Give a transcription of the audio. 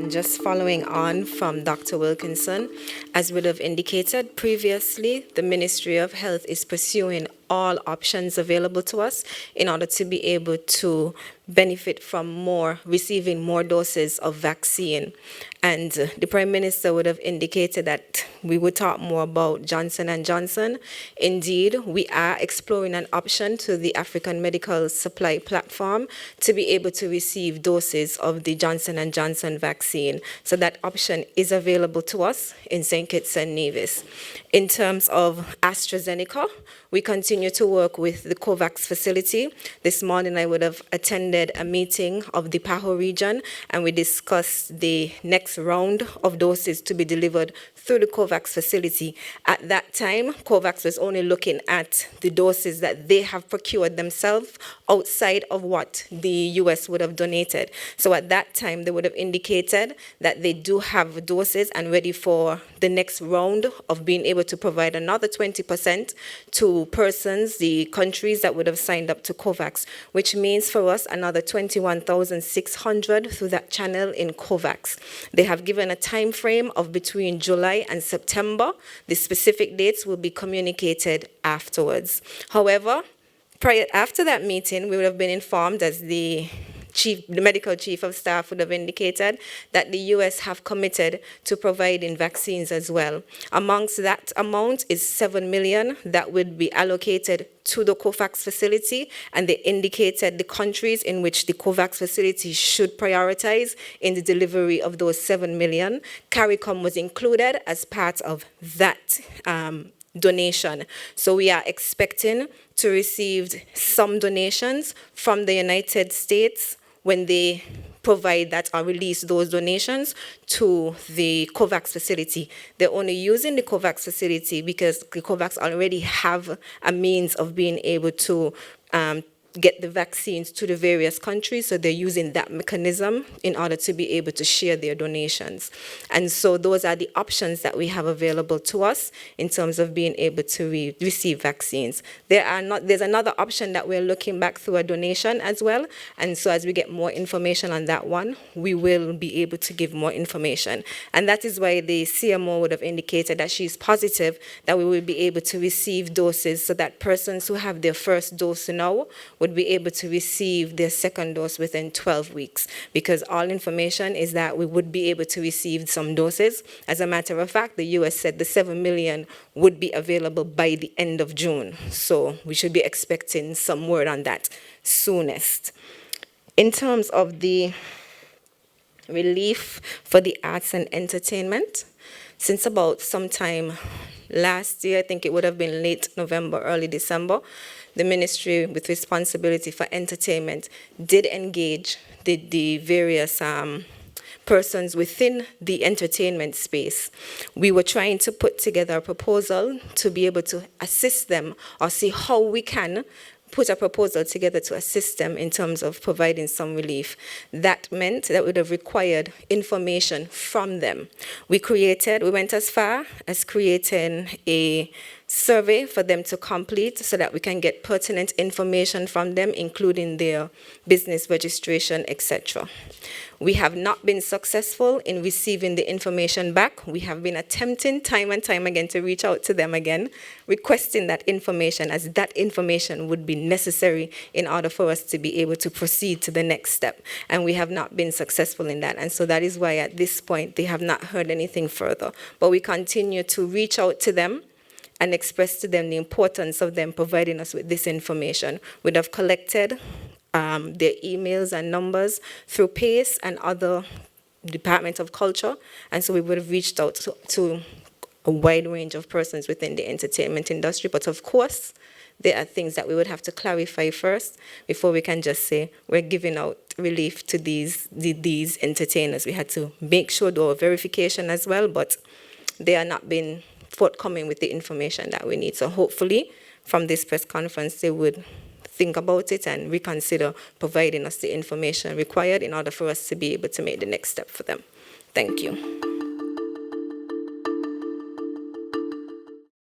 And just following on from Dr. Wilkinson, as would have indicated previously, the Ministry of Health is pursuing all options available to us in order to be able to benefit from receiving more doses of vaccine. And the Prime Minister would have indicated that we would talk more about Johnson & Johnson. Indeed, we are exploring an option to the African Medical Supply Platform to be able to receive doses of the Johnson & Johnson vaccine. So that option is available to us in St. Kitts and Nevis. In terms of AstraZeneca, we continue to work with the COVAX facility. This morning I would have attended a meeting of the PAHO region, and we discussed the next round of doses to be delivered through the COVAX facility. At that time, COVAX was only looking at the doses that they have procured themselves outside of what the US would have donated. So at that time, they would have indicated that they do have doses and ready for the next round of being able to provide another 20% to persons, the countries that would have signed up to COVAX, which means for us another 21,600 through that channel in COVAX. They have given a time frame of between July and September. The specific dates will be communicated afterwards. However, after that meeting, we would have been informed, as the medical chief of staff would have indicated, that the US have committed to providing vaccines as well. Amongst that amount is 7 million that would be allocated to the COVAX facility, and they indicated the countries in which the COVAX facility should prioritize in the delivery of those 7 million. CARICOM was included as part of that donation. So we are expecting to receive some donations from the United States when they provide that or release those donations to the COVAX facility. They're only using the COVAX facility because the COVAX already have a means of being able to get the vaccines to the various countries, so they're using that mechanism in order to be able to share their donations. And so those are the options that we have available to us in terms of being able to receive vaccines. There's another option that we're looking back through a donation as well, and so as we get more information on that one, we will be able to give more information. And that is why the CMO would have indicated that she's positive that we will be able to receive doses so that persons who have their first dose now would be able to receive their second dose within 12 weeks, because all information is that we would be able to receive some doses. As a matter of fact, the US said the 7 million would be available by the end of June. So we should be expecting some word on that soonest. In terms of the relief for the arts and entertainment, since about sometime last year, I think it would have been late November, early December, the Ministry with responsibility for entertainment did engage the various persons within the entertainment space. We were trying to put together a proposal to be able to assist them or see how we can put a proposal together to assist them in terms of providing some relief. That meant that would have required information from them. We went as far as creating a survey for them to complete so that we can get pertinent information from them, including their business registration, etc. We have not been successful in receiving the information back. We have been attempting time and time again to reach out to them again, requesting that information, as that information would be necessary in order for us to be able to proceed to the next step. And we have not been successful in that. And so that is why at this point they have not heard anything further. But we continue to reach out to them and express to them the importance of them providing us with this information. We'd have collected their emails and numbers through PACE and other Department of Culture, and so we would have reached out to a wide range of persons within the entertainment industry. But of course, there are things that we would have to clarify first before we can just say we're giving out relief to these entertainers. We had to make sure there was verification as well, but they are not being forthcoming with the information that we need. So hopefully from this press conference they would think about it and reconsider providing us the information required in order for us to be able to make the next step for them. Thank you.